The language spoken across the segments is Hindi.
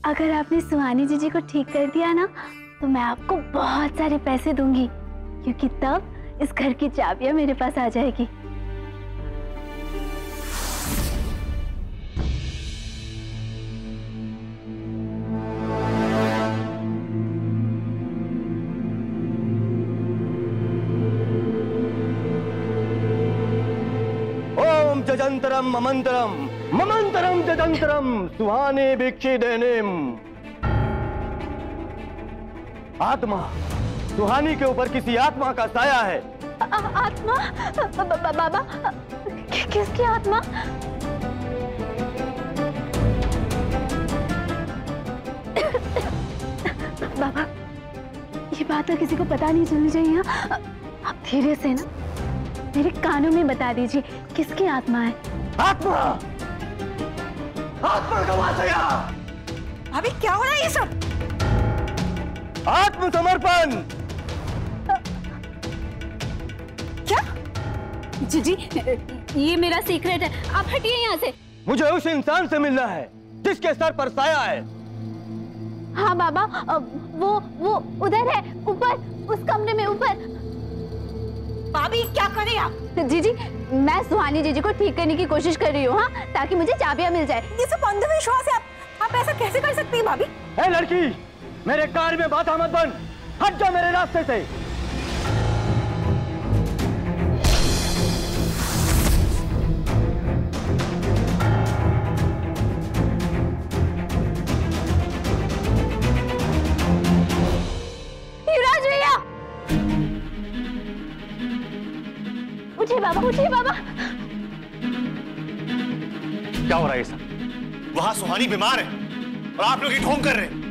अगर आपने सुहानी जीजी को ठीक कर दिया ना तो मैं आपको बहुत सारे पैसे दूंगी, क्योंकि तब इस घर की चाबियां मेरे पास आ जाएगी। ओम जजंतरम ममंतरम ममंतरम जजंतरम सुहाने भिक्षि देनेम। आत्मा, सुहानी के ऊपर किसी आत्मा का साया है। आत्मा? बाबा, किसकी आत्मा? बाबा, ये बात तो किसी को पता नहीं चलनी चाहिए। आप धीरे से ना मेरे कानों में बता दीजिए किसकी आत्मा है। आत्मा, आत्मा का वासया। अभी क्या हो रहा है ये सब? आत्मसमर्पण। क्या? जी, ये मेरा सीक्रेट है, आप हटिए यहाँ से। मुझे उस इंसान से मिलना है जिसके सर पर साया है। हाँ बाबा, वो उधर है, ऊपर उस कमरे में ऊपर। भाभी क्या कर रही हैं आप? जीजी, मैं सुहानी जीजी को ठीक करने की कोशिश कर रही हूँ, हाँ, ताकि मुझे चाबियां मिल जाए। ये सब अंधविश्वास है। आप ऐसा कैसे कर सकती हैं भाभी? ए लड़की, मेरे कार में बात मत बन, हट जा मेरे रास्ते से। युवराज भैया, उठिए बाबा, उठिए बाबा। क्या हो रहा है सब? वहां सुहानी बीमार है और आप लोग ये ढोंग कर रहे हैं।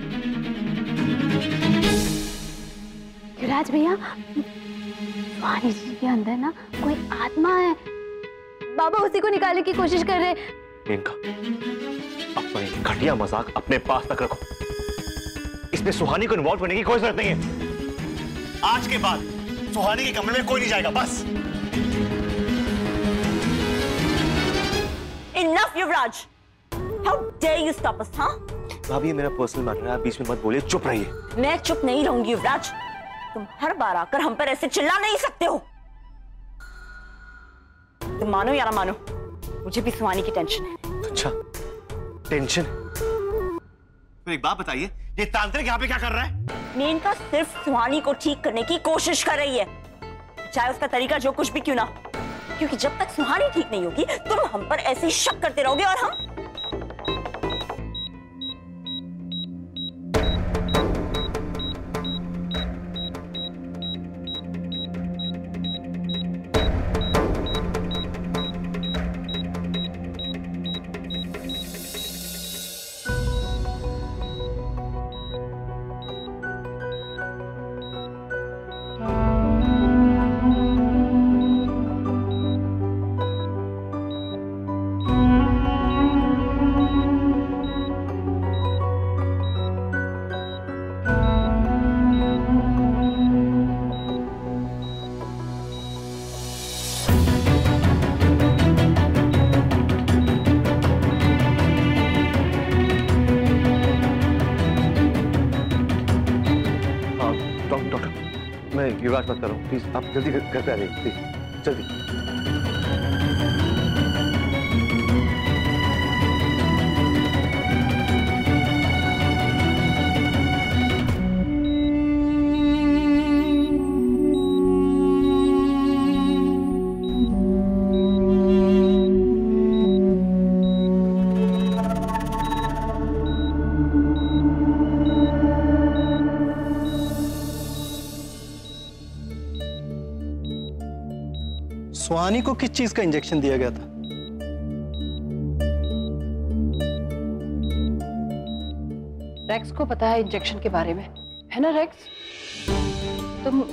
युवराज भैया, सुहानी जी के अंदर ना कोई आत्मा है, बाबा उसी को निकालने की कोशिश कर रहे। इनका अपना ये घटिया मजाक अपने पास तक रखो। इसमें सुहानी को इन्वॉल्व करने की कोई जरूरत नहीं है। आज के बाद सुहानी के कमरे में कोई नहीं जाएगा, बस। Enough, Yuvraj! How dare you stop us, हाँ? भाभी, ये मेरा पर्सनल मैटर है, आप बीच में मत बोलिए, चुप रहिए। मैं चुप नहीं रहूंगी युवराज। तुम हर बार आकर हम पर ऐसे चिल्ला नहीं सकते हो। तुम मानो या ना मानो, मुझे भी सुहानी की टेंशन है। अच्छा, टेंशन? तो एक बात बताइए, ये तांत्रिक यहाँ पे क्या कर रहा है? मेनका सिर्फ सुहानी को ठीक करने की कोशिश कर रही है, चाहे उसका तरीका जो कुछ भी क्यों ना हो। क्योंकि जब तक सुहानी ठीक नहीं होगी तुम हम पर ऐसे ही शक करते रहोगे और हम युवराज मत करो प्लीज, आप जल्दी घर पे आ जाइए प्लीज, जल्दी। सुहानी को किस चीज का इंजेक्शन दिया गया था? रेक्स को पता है इंजेक्शन के बारे में, है ना रेक्स? तुम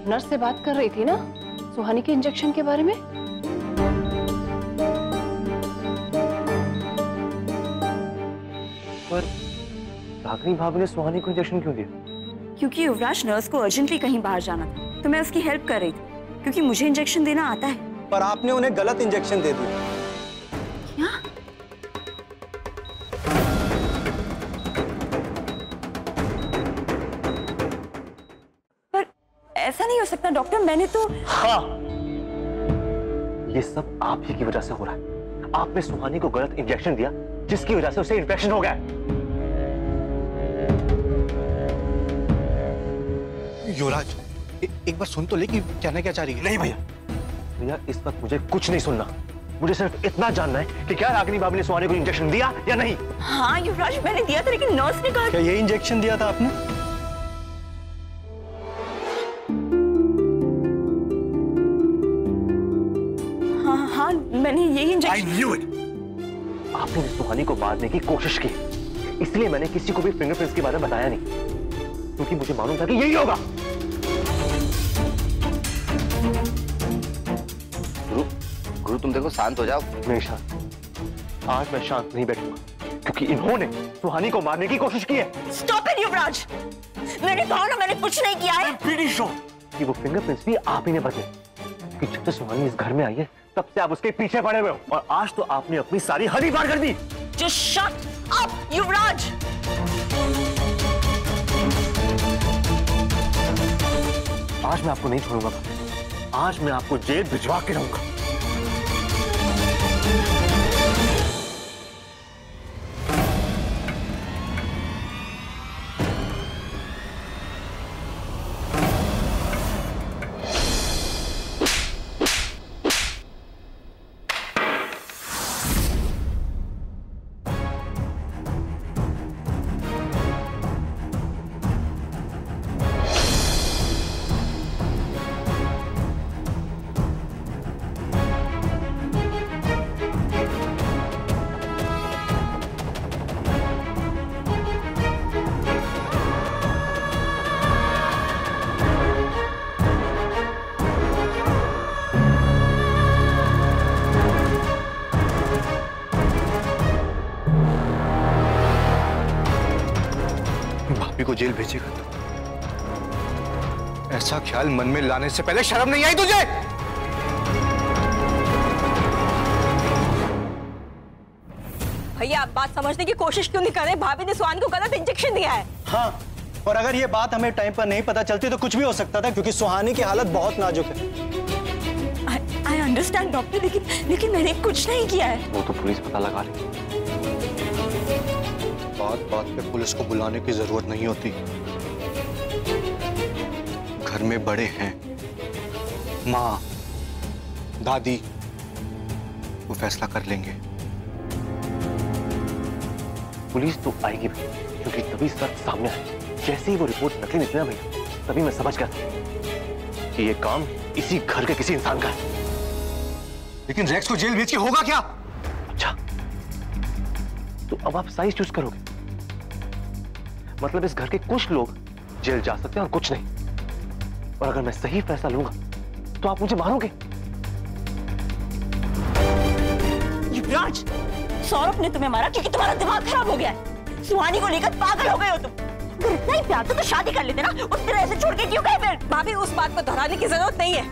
नर्स से बात कर रही थी ना सुहानी के इंजेक्शन के बारे में? पर रागिनी भाभी ने सुहानी को इंजेक्शन क्यों दिया? क्योंकि युवराज नर्स को अर्जेंटली कहीं बाहर जाना था, तो मैं उसकी हेल्प कर रही थी, क्योंकि मुझे इंजेक्शन देना आता है। पर आपने उन्हें गलत इंजेक्शन दे दिया। क्या? ऐसा नहीं हो सकता डॉक्टर, मैंने तो। हाँ, ये सब आप ही की वजह से हो रहा है। आपने सुहानी को गलत इंजेक्शन दिया जिसकी वजह से उसे इन्फेक्शन हो गया। युवराज, एक बार सुन तो ले कि कहना क्या चाह रही है। नहीं भैया, इस वक्त मुझे कुछ नहीं सुनना। मुझे सिर्फ इतना जानना है कि क्या रागिनी भाभी ने सुहानी को इंजेक्शन दिया या नहीं। हाँ युवराज, मैंने दिया था, लेकिन नर्स ने कहा। क्या ये इंजेक्शन दिया था आपने? हाँ, मैंने यही इंजेक्शन। I knew it! आपने सुहानी को मारने की कोशिश की, इसलिए मैंने किसी को भी फिंगरप्रिंट्स के बारे में बताया नहीं, क्योंकि मुझे मालूम था कि यही होगा। गुरु तुम देखो, शांत हो जाओ। नहीं शांत, आज मैं शांत नहीं बैठूंगा, क्योंकि इन्होंने सुहानी को मारने की कोशिश की है। Stop it, युवराज! मैंने कहा ना, मैंने कुछ नहीं किया है। pretty sure कि वो फिंगरप्रिंट्स भी आप ही ने बदले, कि जब से सुहानी इस घर में आई है तब से आप उसके पीछे पड़े हुए हो, और आज तो आपने अपनी सारी हदी पार कर दी। Just shut up, युवराज! आज मैं आपको नहीं छोड़ूंगा, आज मैं आपको जेल भिजवा के रहूंगा। को जेल भेजेगा तो ऐसा ख्याल मन में लाने से पहले शर्म नहीं आई तुझे? भैया आप बात समझने की कोशिश क्यों नहीं कर रहे? भाभी ने सुहानी को गलत इंजेक्शन दिया है। हाँ, और अगर ये बात हमें टाइम पर नहीं पता चलती तो कुछ भी हो सकता था, क्योंकि सुहानी की हालत बहुत नाजुक है। आई अंडरस्टैंड डॉक्टर, लेकिन मैंने कुछ नहीं किया है। वो तो पुलिस पता लगा ले। बात बात पे पुलिस को बुलाने की जरूरत नहीं होती। घर में बड़े हैं, माँ, दादी, वो फैसला कर लेंगे। पुलिस तो आएगी भी, क्योंकि तभी सच सामने आए। जैसे ही वो रिपोर्ट नकली निकला भैया, तभी मैं समझ गया था कि ये काम इसी घर के किसी इंसान का है। लेकिन रेक्स को जेल भेज के होगा क्या? अच्छा, तो अब आप साइज चूज करोगे? मतलब इस घर के कुछ लोग जेल जा सकते हैं और कुछ नहीं। और अगर मैं सही फैसला लूंगा तो आप मुझे मारोगे। युवराज, सौरभ ने तुम्हें मारा क्योंकि तुम्हारा दिमाग खराब हो गया है। सुहानी को लेकर पागल हो गए हो तुम। अगर इतना ही प्यार था तो शादी कर लेते ना, उस तरह ऐसे छोड़ के क्यों गए फिर? भाभी उस बात को दोहराने की जरूरत नहीं है।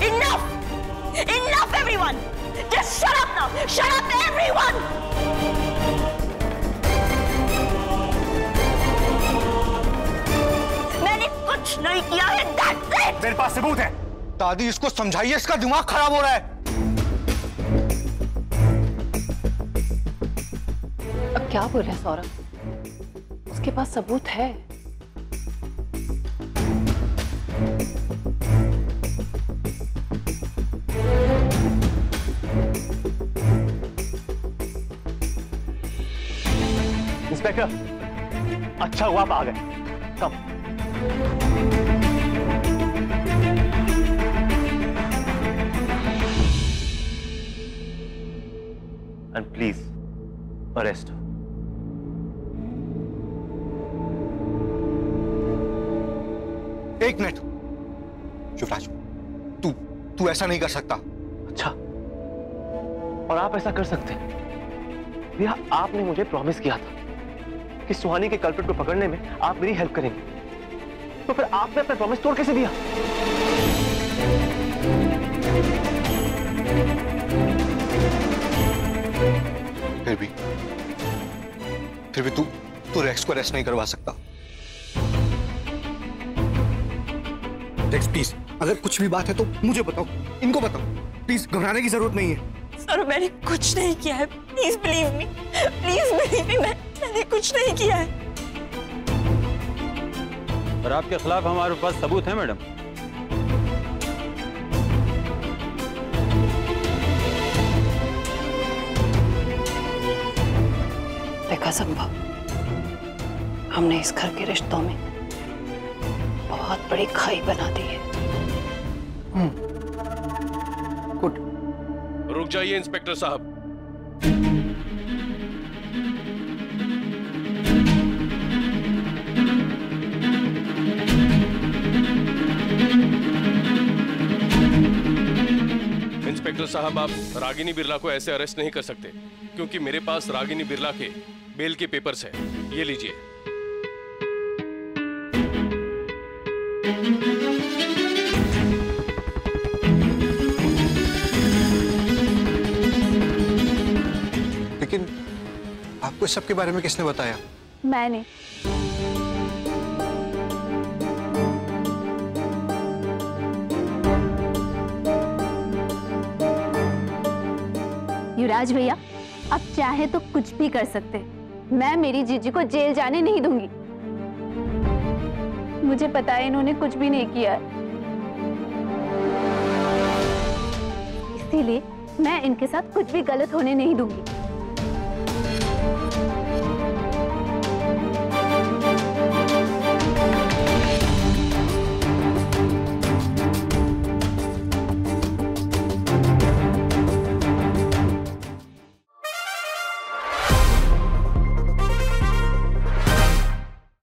Enough! Enough everyone! Just shut up now! Shut up everyone! मैंने कुछ नहीं किया है, that's it! मेरे पास सबूत है। दादी इसको समझाइए, इसका दिमाग खराब हो रहा है। अब क्या बोल रहे हैं सौरभ? उसके पास सबूत है। इंस्पेक्टर, अच्छा हुआ आप आ गए। कम। And please arrest. एक मिनट, युवराज, तू ऐसा नहीं कर सकता। अच्छा, और आप ऐसा कर सकते हैं? भैया, आपने मुझे प्रॉमिस किया था कि सुहानी के कल्प्रिट को पकड़ने में आप मेरी हेल्प करेंगे, तो फिर आपने अपना प्रॉमिस तोड़ कैसे दिया? फिर भी तू रेक्स को अरेस्ट नहीं करवा सकता। रेक्स प्लीज, अगर कुछ भी बात है तो मुझे बताओ, इनको बताओ। प्लीज घबराने की जरूरत नहीं है। सर मैंने कुछ नहीं किया है, please believe me, please believe me, मैंने कुछ नहीं किया है। पर आपके खिलाफ हमारे पास सबूत है मैडम। देखा संभव, हमने इस घर के रिश्तों में बहुत बड़ी खाई बना दी है। गुड। रुक जाइए इंस्पेक्टर साहब। इंस्पेक्टर साहब, आप रागिनी बिरला को ऐसे अरेस्ट नहीं कर सकते, क्योंकि मेरे पास रागिनी बिरला के बेल के पेपर्स हैं। ये लीजिए। लेकिन आपको इस सब के बारे में किसने बताया? मैंने। युवराज भैया, अब चाहे तो कुछ भी कर सकते, मैं मेरी जीजी को जेल जाने नहीं दूंगी। मुझे पता है इन्होंने कुछ भी नहीं किया है, इसीलिए मैं इनके साथ कुछ भी गलत होने नहीं दूंगी।